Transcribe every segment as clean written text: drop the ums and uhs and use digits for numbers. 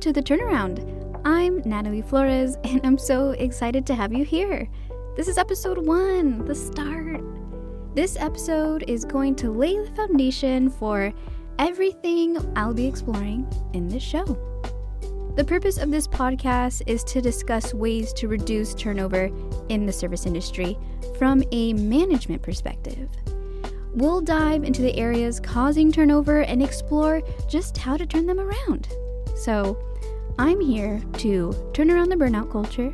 to The Turnaround. I'm Natalie Flores, and I'm so excited to have you here. This is episode 1, the start. This episode is going to lay the foundation for everything I'll be exploring in this show. The purpose of this podcast is to discuss ways to reduce turnover in the service industry from a management perspective. We'll dive into the areas causing turnover and explore just how to turn them around. So, I'm here to turn around the burnout culture,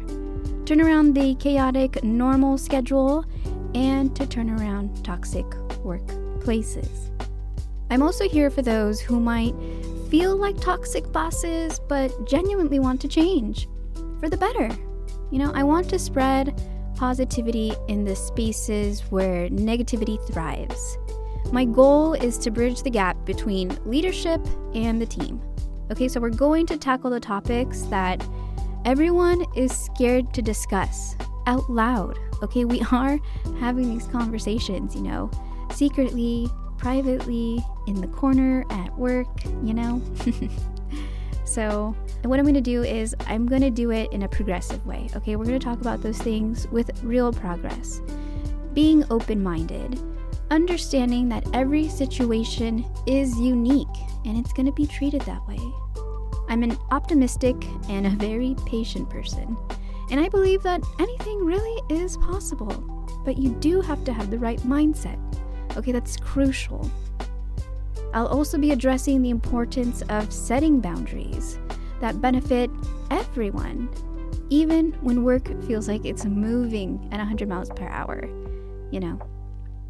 turn around the chaotic normal schedule, and to turn around toxic workplaces. I'm also here for those who might feel like toxic bosses but genuinely want to change for the better. I want to spread positivity in the spaces where negativity thrives. My goal is to bridge the gap between leadership and the team. Okay, so we're going to tackle the topics that everyone is scared to discuss out loud. Okay, we are having these conversations, secretly, privately, in the corner, at work, So, what I'm going to do is I'm going to do it in a progressive way. Okay, we're going to talk about those things with real progress. Being open-minded, understanding that every situation is unique and it's going to be treated that way. I'm an optimistic and a very patient person, and I believe that anything really is possible, but you do have to have the right mindset. Okay, that's crucial. I'll also be addressing the importance of setting boundaries that benefit everyone, even when work feels like it's moving at 100 miles per hour.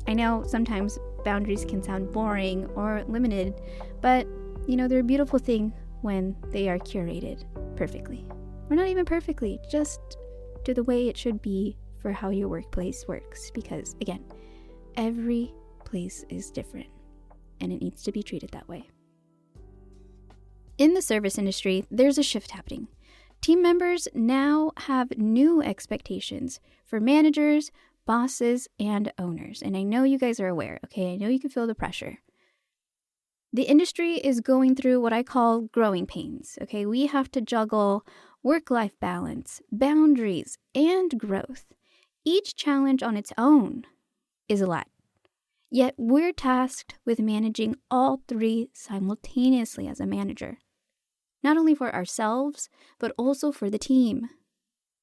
I know sometimes boundaries can sound boring or limited, but, they're a beautiful thing when they are curated perfectly. Or not even perfectly, just to the way it should be for how your workplace works. Because, again, every place is different, and it needs to be treated that way. In the service industry, there's a shift happening. Team members now have new expectations for managers, bosses, and owners. And I know you guys are aware, okay? I know you can feel the pressure. The industry is going through what I call growing pains, okay? We have to juggle work-life balance, boundaries, and growth. Each challenge on its own is a lot. Yet we're tasked with managing all three simultaneously as a manager. Not only for ourselves, but also for the team.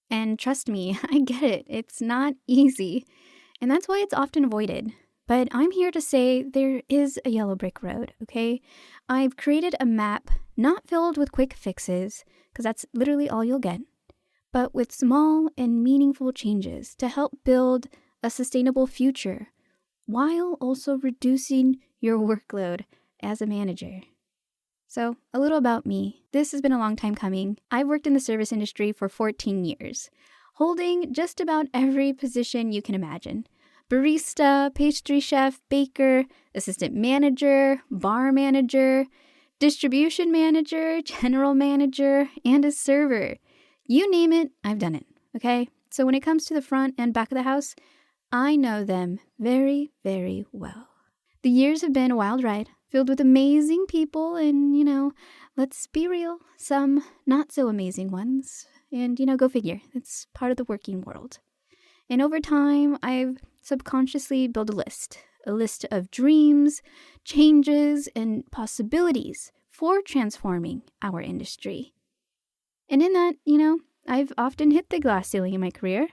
And trust me, I get it. It's not easy. And that's why it's often avoided. But I'm here to say there is a yellow brick road, okay? I've created a map not filled with quick fixes, because that's literally all you'll get, but with small and meaningful changes to help build a sustainable future, while also reducing your workload as a manager. So, a little about me. This has been a long time coming. I've worked in the service industry for 14 years, holding just about every position you can imagine. Barista, pastry chef, baker, assistant manager, bar manager, distribution manager, general manager, and a server. You name it, I've done it, okay? So when it comes to the front and back of the house, I know them very, very well. The years have been a wild ride, filled with amazing people and, let's be real, some not so amazing ones. And, go figure, it's part of the working world. And over time, I've subconsciously built a list of dreams, changes, and possibilities for transforming our industry. And in that, I've often hit the glass ceiling in my career.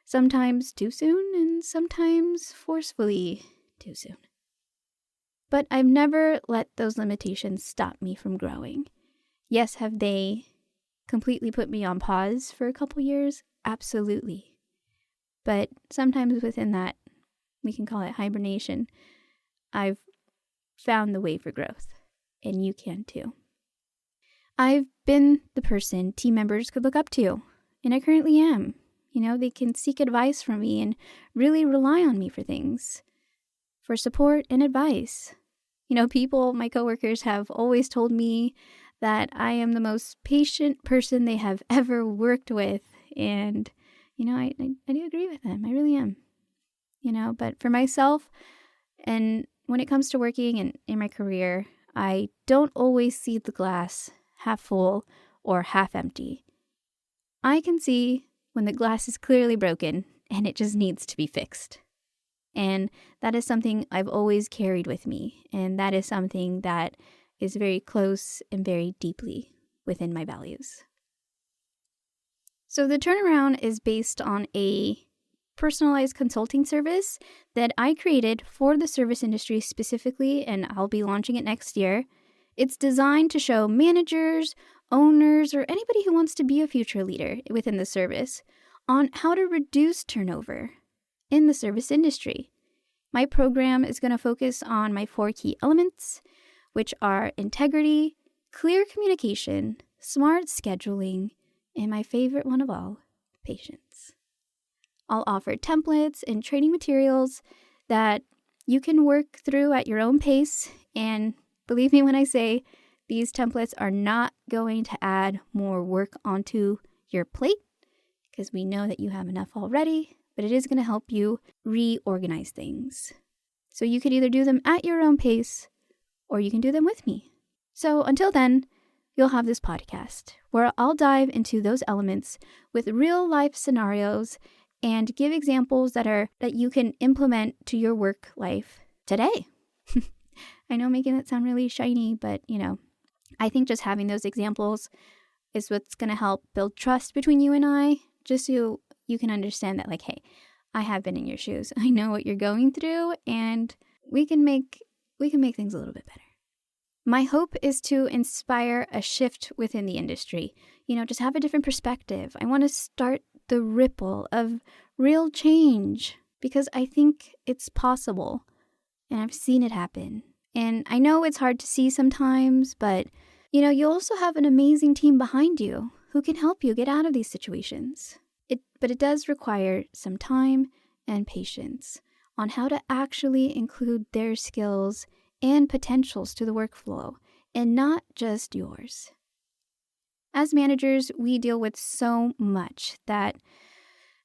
Sometimes too soon, and sometimes forcefully too soon. But I've never let those limitations stop me from growing. Yes, have they completely put me on pause for a couple years? Absolutely. But sometimes within that, we can call it hibernation, I've found the way for growth, and you can too. I've been the person team members could look up to, and I currently am. They can seek advice from me and really rely on me for things, for support and advice. My coworkers have always told me that I am the most patient person they have ever worked with. And, I do agree with them. I really am. But for myself, and when it comes to working and in my career, I don't always see the glass half full or half empty. I can see when the glass is clearly broken and it just needs to be fixed. And that is something I've always carried with me. And that is something that is very close and very deeply within my values. So the turnaround is based on a personalized consulting service that I created for the service industry specifically, and I'll be launching it next year. It's designed to show managers, owners, or anybody who wants to be a future leader within the service on how to reduce turnover in the service industry. My program is going to focus on my 4 key elements, which are integrity, clear communication, smart scheduling, and my favorite one of all, patience. I'll offer templates and training materials that you can work through at your own pace. And believe me when I say these templates are not going to add more work onto your plate, because we know that you have enough already, but it is going to help you reorganize things. So you could either do them at your own pace or you can do them with me. So until then, you'll have this podcast where I'll dive into those elements with real life scenarios and give examples that you can implement to your work life today. I know making it sound really shiny, but I think just having those examples is what's going to help build trust between you and I, just so you can understand that, hey, I have been in your shoes. I know what you're going through, and we can make things a little bit better. My hope is to inspire a shift within the industry. Just have a different perspective. I want to start the ripple of real change because I think it's possible, and I've seen it happen. And I know it's hard to see sometimes, but you also have an amazing team behind you who can help you get out of these situations. But it does require some time and patience on how to actually include their skills and potentials to the workflow, and not just yours. As managers, we deal with so much that,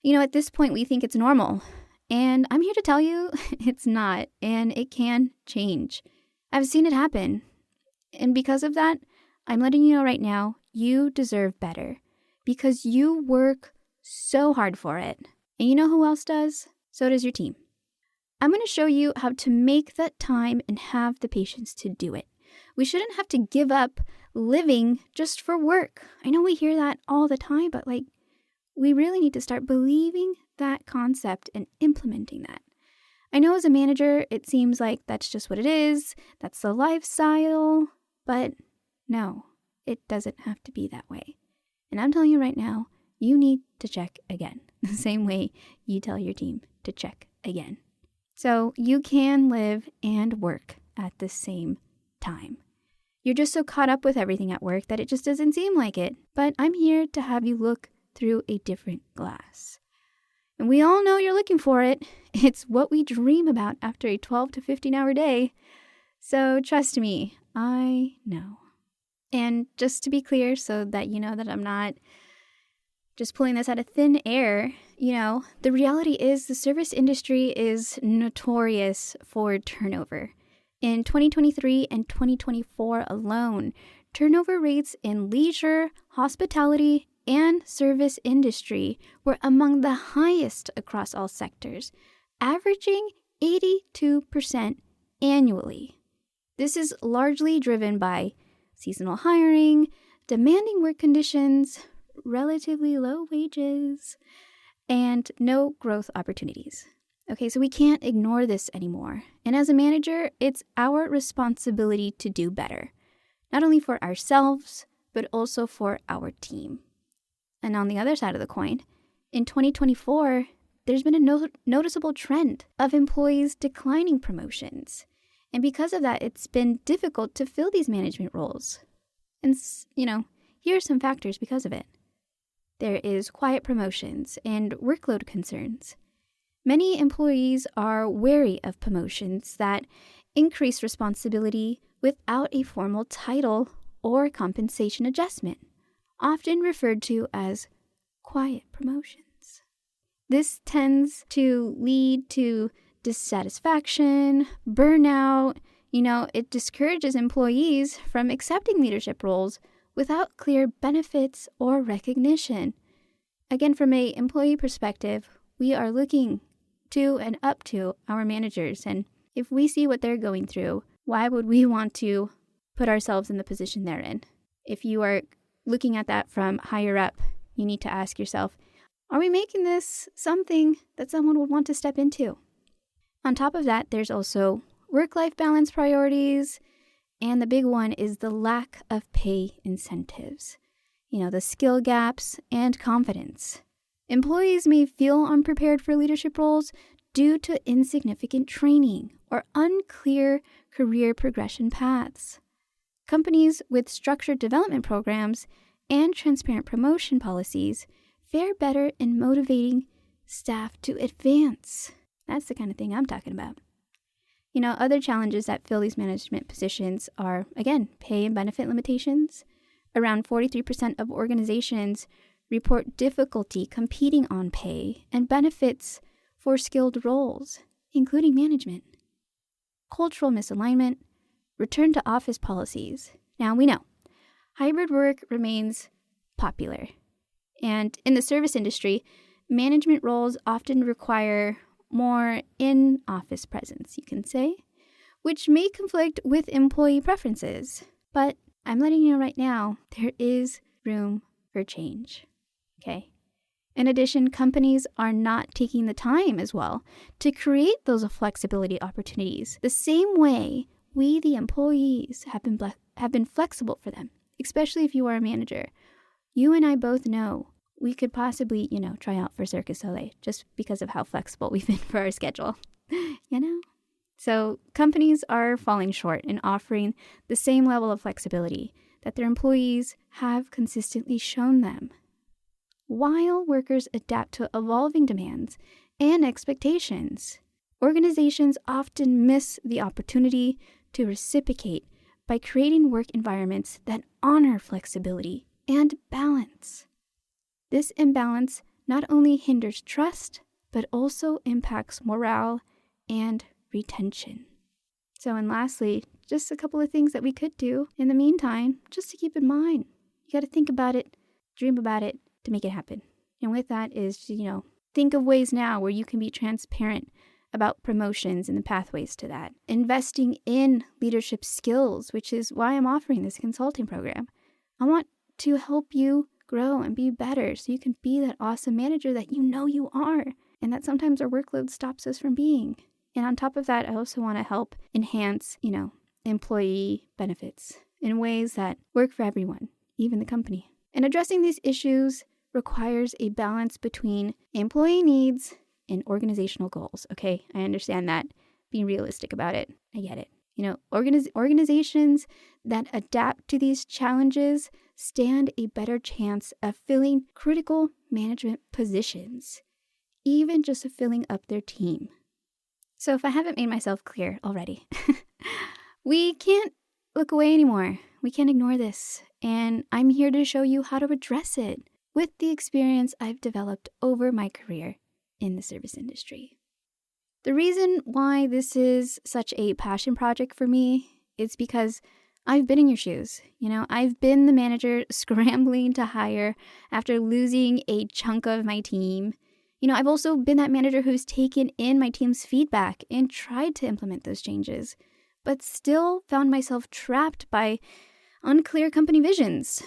at this point we think it's normal. And I'm here to tell you it's not, and it can change. I've seen it happen. And because of that, I'm letting you know right now, you deserve better because you work so hard for it. And you know who else does? So does your team. I'm going to show you how to make that time and have the patience to do it. We shouldn't have to give up living just for work. I know we hear that all the time, but we really need to start believing that concept and implementing that. I know as a manager, it seems like that's just what it is. That's the lifestyle. But no, it doesn't have to be that way. And I'm telling you right now, you need to check again, the same way you tell your team to check again. So you can live and work at the same time. You're just so caught up with everything at work that it just doesn't seem like it. But I'm here to have you look through a different glass. And we all know you're looking for it. It's what we dream about after a 12 to 15-hour day. So trust me, I know. And just to be clear, so that you know that I'm not just pulling this out of thin air, the reality is the service industry is notorious for turnover. In 2023 and 2024 alone, turnover rates in leisure, hospitality, and service industry were among the highest across all sectors, averaging 82% annually. This is largely driven by seasonal hiring, demanding work conditions, relatively low wages, and no growth opportunities. Okay, so we can't ignore this anymore. And as a manager, it's our responsibility to do better, not only for ourselves, but also for our team. And on the other side of the coin, in 2024, there's been a noticeable trend of employees declining promotions. And because of that, it's been difficult to fill these management roles. And, here are some factors because of it. There is quiet promotions and workload concerns. Many employees are wary of promotions that increase responsibility without a formal title or compensation adjustment, often referred to as quiet promotions. This tends to lead to dissatisfaction, burnout. It discourages employees from accepting leadership roles without clear benefits or recognition. Again, from an employee perspective, we are looking to and up to our managers. And if we see what they're going through, why would we want to put ourselves in the position they're in? If you are looking at that from higher up, you need to ask yourself, are we making this something that someone would want to step into? On top of that, there's also work-life balance priorities. And the big one is the lack of pay incentives. The skill gaps and confidence. Employees may feel unprepared for leadership roles due to insignificant training or unclear career progression paths. Companies with structured development programs and transparent promotion policies fare better in motivating staff to advance. That's the kind of thing I'm talking about. Other challenges that fill these management positions are, again, pay and benefit limitations. Around 43% of organizations report difficulty competing on pay and benefits for skilled roles, including management. Cultural misalignment, return to office policies. Now we know, hybrid work remains popular. And in the service industry, management roles often require more in-office presence, you can say, which may conflict with employee preferences. But I'm letting you know right now, there is room for change, okay? In addition, companies are not taking the time as well to create those flexibility opportunities the same way we, the employees, have been flexible for them, especially if you are a manager. You and I both know we could possibly, try out for Cirque du Soleil just because of how flexible we've been for our schedule, So companies are falling short in offering the same level of flexibility that their employees have consistently shown them. While workers adapt to evolving demands and expectations, organizations often miss the opportunity to reciprocate by creating work environments that honor flexibility and balance. This imbalance not only hinders trust, but also impacts morale and retention. And lastly, just a couple of things that we could do in the meantime, just to keep in mind. You got to think about it, dream about it to make it happen. And with that is, think of ways now where you can be transparent about promotions and the pathways to that. Investing in leadership skills, which is why I'm offering this consulting program. I want to help you grow and be better so you can be that awesome manager that you are, and that sometimes our workload stops us from being. And on top of that, I also want to help enhance, employee benefits in ways that work for everyone, even the company. And addressing these issues requires a balance between employee needs and organizational goals. Okay, I understand that. Being realistic about it. I get it. Organizations that adapt to these challenges stand a better chance of filling critical management positions, even just of filling up their team. So if I haven't made myself clear already, we can't look away anymore. We can't ignore this. And I'm here to show you how to address it with the experience I've developed over my career in the service industry. The reason why this is such a passion project for me is because I've been in your shoes. I've been the manager scrambling to hire after losing a chunk of my team. I've also been that manager who's taken in my team's feedback and tried to implement those changes, but still found myself trapped by unclear company visions.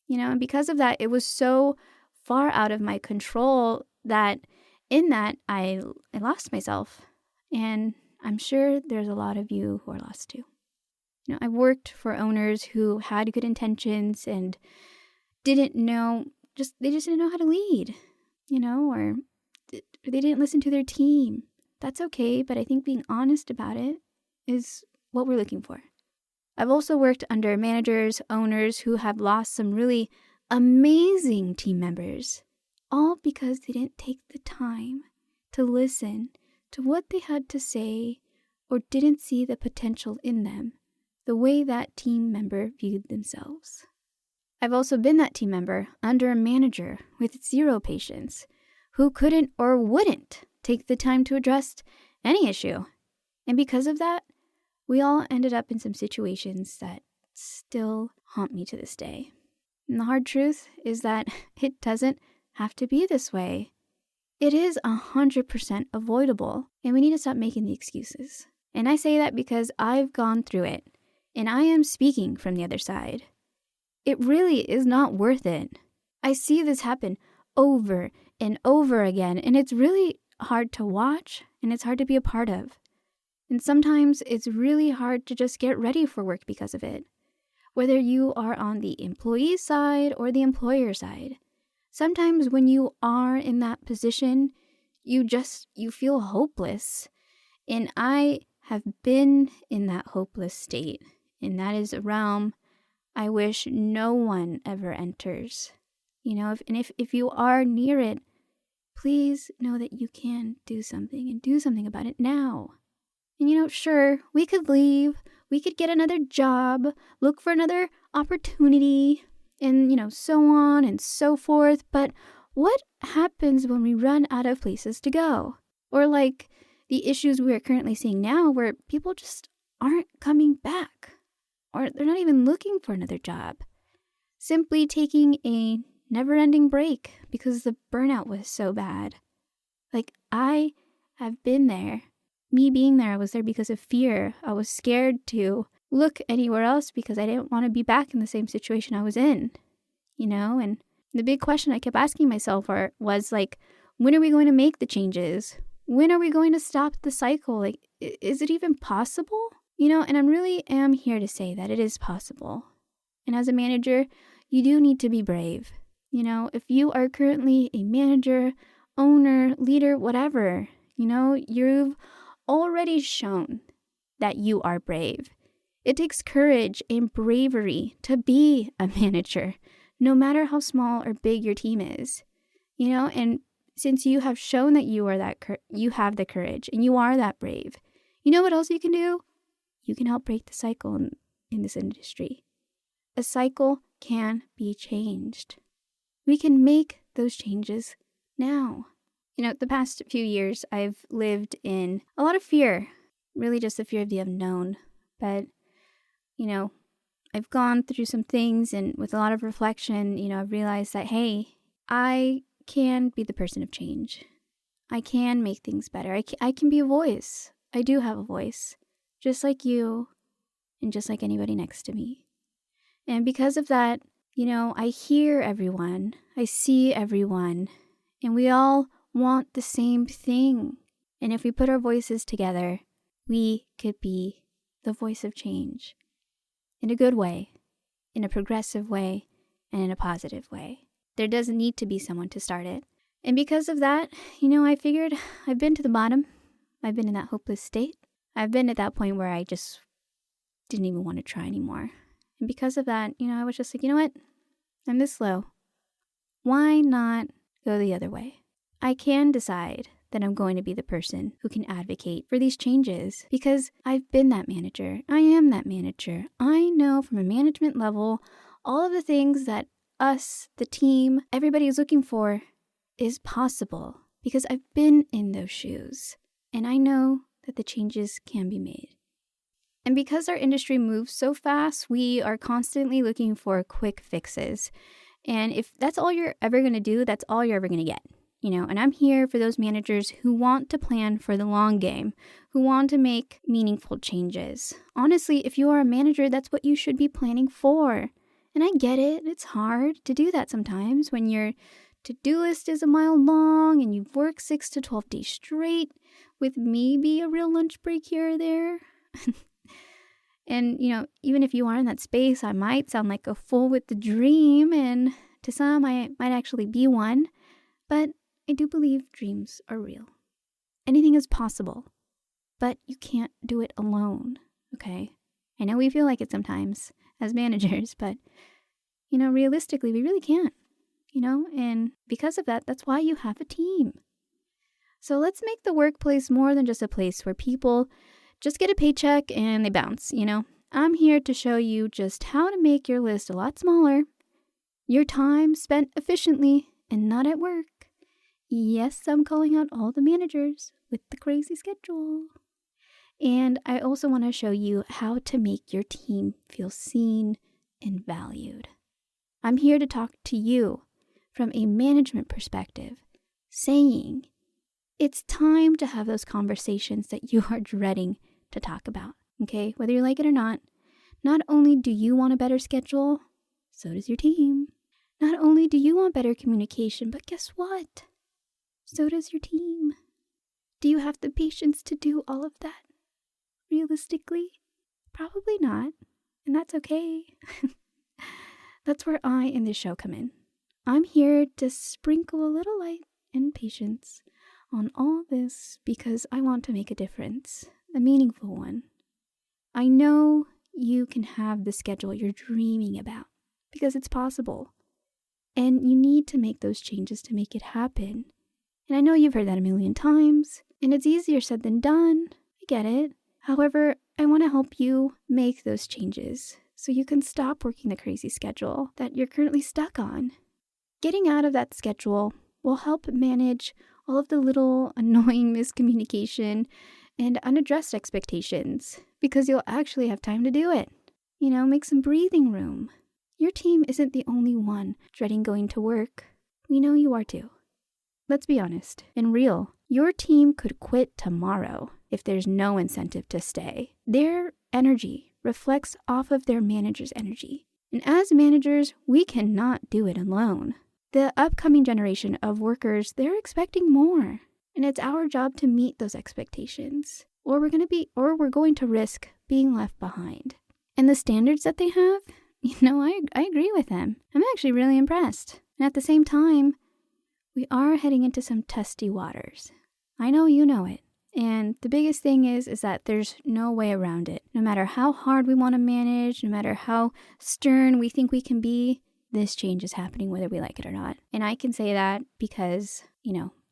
And because of that, it was so far out of my control that in that, I lost myself. And I'm sure there's a lot of you who are lost too. I've worked for owners who had good intentions and they just didn't know how to lead, or they didn't listen to their team. That's okay, but I think being honest about it is what we're looking for. I've also worked under managers, owners who have lost some really amazing team members, all because they didn't take the time to listen to what they had to say or didn't see the potential in them the way that team member viewed themselves. I've also been that team member under a manager with zero patience who couldn't or wouldn't take the time to address any issue. And because of that, we all ended up in some situations that still haunt me to this day. And the hard truth is that it doesn't have to be this way. It is 100% avoidable, and we need to stop making the excuses. And I say that because I've gone through it, and I am speaking from the other side. It really is not worth it. I see this happen over and over again, and it's really hard to watch, and it's hard to be a part of. And sometimes it's really hard to just get ready for work because of it. Whether you are on the employee side or the employer side. Sometimes when you are in that position, you feel hopeless. And I have been in that hopeless state. And that is a realm I wish no one ever enters. If you are near it, please know that you can do something and do something about it now. And sure, we could leave, we could get another job, look for another opportunity, and so on and so forth. But what happens when we run out of places to go? Or like the issues we are currently seeing now where people just aren't coming back, or they're not even looking for another job, simply taking a never-ending break because the burnout was so bad. Like, I have been there. Me being there, I was there because of fear. I was scared to look anywhere else because I didn't want to be back in the same situation I was in, And the big question I kept asking myself was like, when are we going to make the changes? When are we going to stop the cycle? Like, is it even possible? And I really am here to say that it is possible. And as a manager, you do need to be brave. If you are currently a manager, owner, leader, whatever, you've already shown that you are brave. It takes courage and bravery to be a manager, no matter how small or big your team is. And since you have shown that you are you have the courage and you are that brave, you know what else you can do? You can help break the cycle in this industry. A cycle can be changed. We can make those changes now. The past few years, I've lived in a lot of fear, really just the fear of the unknown. But, I've gone through some things, and with a lot of reflection, I've realized that, hey, I can be the person of change. I can make things better. I can be a voice. I do have a voice, just like you and just like anybody next to me. And because of that, I hear everyone, I see everyone, and we all want the same thing. And if we put our voices together, we could be the voice of change in a good way, in a progressive way, and in a positive way. There doesn't need to be someone to start it. And because of that, I figured I've been to the bottom. I've been in that hopeless state. I've been at that point where I just didn't even want to try anymore. And because of that, I was just like, you know what? I'm this low. Why not go the other way? I can decide that I'm going to be the person who can advocate for these changes because I've been that manager. I am that manager. I know from a management level all of the things that us, the team, everybody is looking for is possible because I've been in those shoes and I know that the changes can be made. And because our industry moves so fast, we are constantly looking for quick fixes. And if that's all you're ever going to do, that's all you're ever going to get. And I'm here for those managers who want to plan for the long game, who want to make meaningful changes. Honestly, if you are a manager, that's what you should be planning for. And I get it. It's hard to do that sometimes when your to-do list is a mile long and you've worked 6 to 12 days straight with maybe a real lunch break here or there. And, even if you are in that space, I might sound like a fool with the dream, and to some, I might actually be one. But I do believe dreams are real. Anything is possible, but you can't do it alone, okay? I know we feel like it sometimes as managers, but, realistically, we really can't, and because of that, that's why you have a team. So let's make the workplace more than just a place where people just get a paycheck and they bounce, I'm here to show you just how to make your list a lot smaller, your time spent efficiently and not at work. Yes, I'm calling out all the managers with the crazy schedule. And I also want to show you how to make your team feel seen and valued. I'm here to talk to you from a management perspective, saying it's time to have those conversations that you are dreading to talk about, okay? Whether you like it or not only do you want a better schedule, so does your team. Not only do you want better communication, but guess what? So does your team. Do you have the patience to do all of that? Realistically, probably not, and that's okay. That's where I and this show come in. I'm here to sprinkle a little light and patience on all this because I want to make a difference, a meaningful one. I know you can have the schedule you're dreaming about because it's possible, and you need to make those changes to make it happen. And I know you've heard that a million times, and it's easier said than done. I get it. However, I want to help you make those changes so you can stop working the crazy schedule that you're currently stuck on. Getting out of that schedule will help manage all of the little annoying miscommunication and unaddressed expectations because you'll actually have time to do it. Make some breathing room. Your team isn't the only one dreading going to work. We know you are too. Let's be honest and real. Your team could quit tomorrow if there's no incentive to stay. Their energy reflects off of their manager's energy. And as managers, we cannot do it alone. The upcoming generation of workers, they're expecting more. And it's our job to meet those expectations. Or we're going to risk being left behind. And the standards that they have, I agree with them. I'm actually really impressed. And at the same time, we are heading into some testy waters. I know you know it. And the biggest thing is that there's no way around it. No matter how hard we want to manage, no matter how stern we think we can be, this change is happening whether we like it or not. And I can say that because,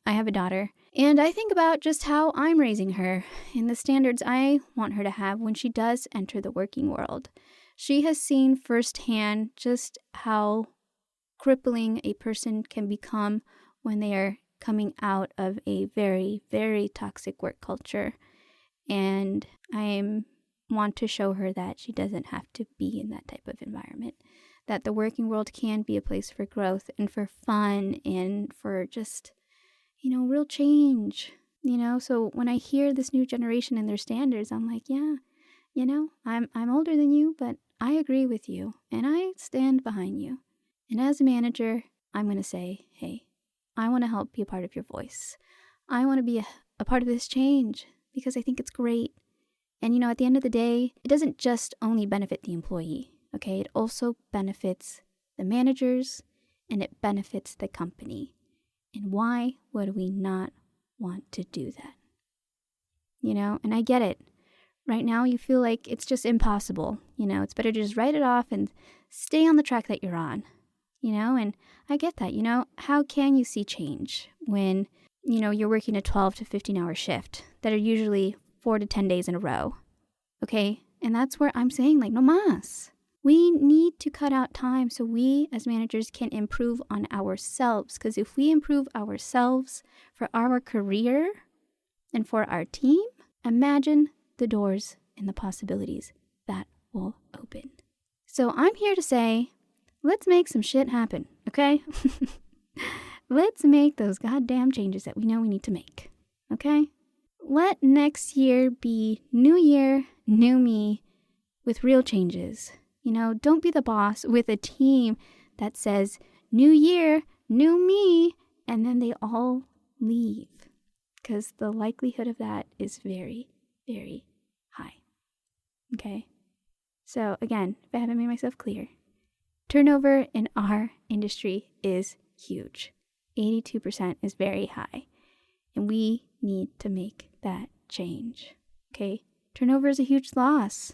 I have a daughter. And I think about just how I'm raising her and the standards I want her to have when she does enter the working world. She has seen firsthand just how crippling a person can become when they are coming out of a very, very toxic work culture. And I want to show her that she doesn't have to be in that type of environment. That the working world can be a place for growth and for fun and for just, real change. So when I hear this new generation and their standards, I'm like, yeah, I'm older than you, but I agree with you and I stand behind you. And as a manager, I'm going to say, hey, I want to help be a part of your voice. I want to be a part of this change because I think it's great. And, at the end of the day, it doesn't just only benefit the employee, okay? It also benefits the managers and it benefits the company. And why would we not want to do that? And I get it. Right now, you feel like it's just impossible. It's better to just write it off and stay on the track that you're on. And I get that. How can you see change when, you're working a 12 to 15-hour shift that are usually 4 to 10 days in a row? Okay? And that's where I'm saying, no más. We need to cut out time so we as managers can improve on ourselves. Because if we improve ourselves for our career and for our team, imagine the doors and the possibilities that will open. So I'm here to say, let's make some shit happen, okay? Let's make those goddamn changes that we know we need to make, okay? Let next year be new year, new me with real changes. Don't be the boss with a team that says, new year, new me, and then they all leave. Because the likelihood of that is very, very high. Okay? So again, if I haven't made myself clear, turnover in our industry is huge. 82% is very high. And we need to make that change. Okay? Turnover is a huge loss,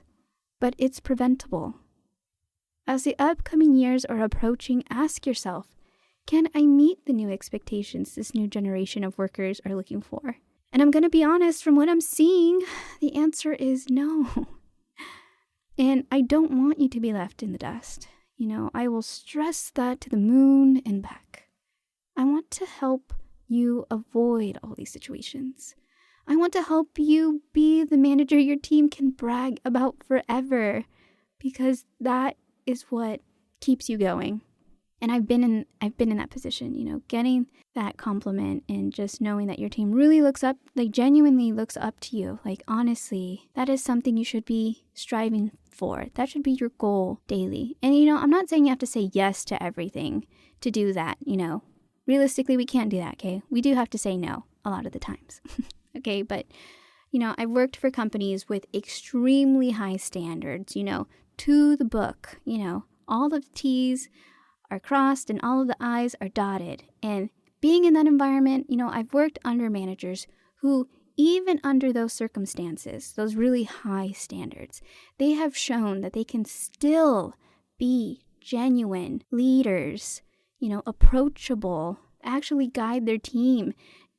but it's preventable. As the upcoming years are approaching, ask yourself, can I meet the new expectations this new generation of workers are looking for? And I'm going to be honest, from what I'm seeing, the answer is no. And I don't want you to be left in the dust. I will stress that to the moon and back. I want to help you avoid all these situations. I want to help you be the manager your team can brag about forever, because that is what keeps you going. And I've been in that position, getting that compliment and just knowing that your team really genuinely looks up to you. Honestly, that is something you should be striving for. That should be your goal daily. And, I'm not saying you have to say yes to everything to do that, Realistically, we can't do that, okay? We do have to say no a lot of the times, okay? But, I've worked for companies with extremely high standards, to the book, all of the T's are crossed and all of the I's are dotted. And being in that environment, I've worked under managers who, even under those circumstances, those really high standards, they have shown that they can still be genuine leaders, approachable, actually guide their team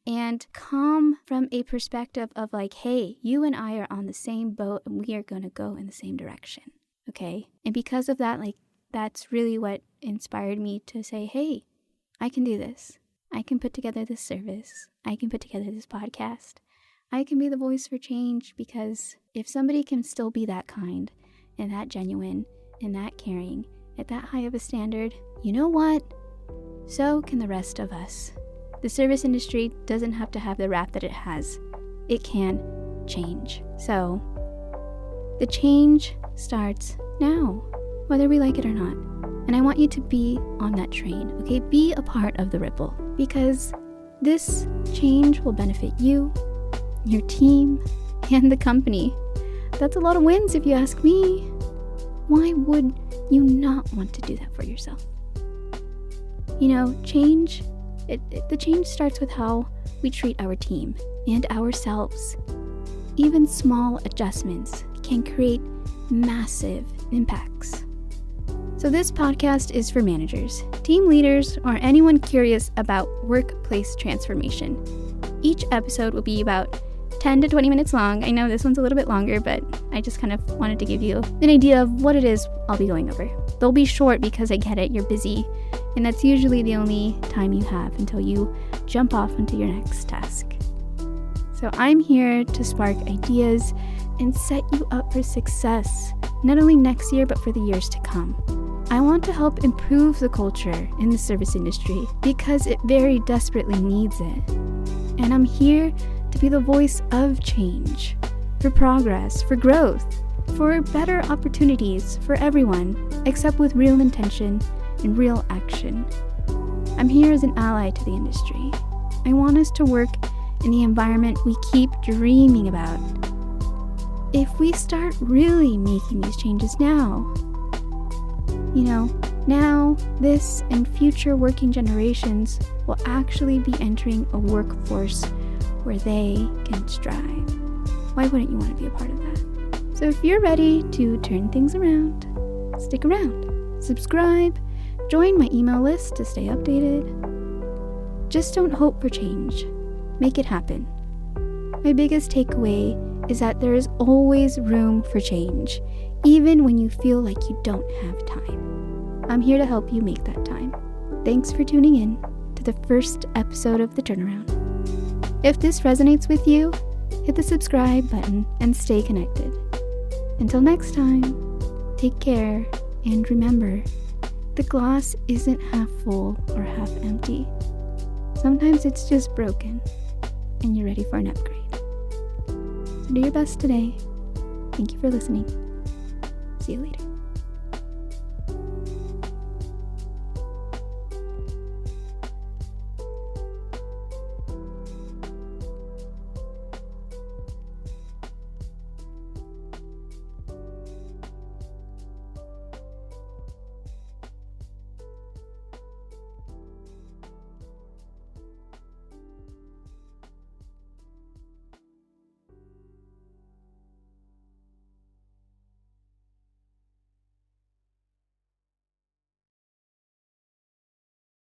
and come from a perspective of hey, you and I are on the same boat and we are going to go in the same direction. Okay. And because of that, that's really what inspired me to say, hey, I can do this. I can put together this service. I can put together this podcast. I can be the voice for change, because if somebody can still be that kind and that genuine and that caring at that high of a standard, you know what? So can the rest of us. The service industry doesn't have to have the rap that it has. It can change. So the change starts now, whether we like it or not. And I want you to be on that train, okay? Be a part of the ripple, because this change will benefit you, your team, and the company. That's a lot of wins if you ask me. Why would you not want to do that for yourself? Change, the change starts with how we treat our team and ourselves. Even small adjustments can create massive impacts. So this podcast is for managers, team leaders, or anyone curious about workplace transformation. Each episode will be about 10 to 20 minutes long. I know this one's a little bit longer, but I just kind of wanted to give you an idea of what it is I'll be going over. They'll be short because I get it, you're busy, and that's usually the only time you have until you jump off into your next task. So I'm here to spark ideas and set you up for success, not only next year, but for the years to come. I want to help improve the culture in the service industry because it very desperately needs it. And I'm here to be the voice of change, for progress, for growth, for better opportunities for everyone, except with real intention and real action. I'm here as an ally to the industry. I want us to work in the environment we keep dreaming about. If we start really making these changes now, now this and future working generations will actually be entering a workforce where they can strive. Why wouldn't you want to be a part of that? So if you're ready to turn things around, stick around, subscribe, join my email list to stay updated. Just don't hope for change. Make it happen. My biggest takeaway is that there is always room for change, even when you feel like you don't have time. I'm here to help you make that time. Thanks for tuning in to the first episode of The Turnaround. If this resonates with you, hit the subscribe button and stay connected. Until next time, take care, and remember, the glass isn't half full or half empty. Sometimes it's just broken, and you're ready for an upgrade. So do your best today. Thank you for listening. See you later.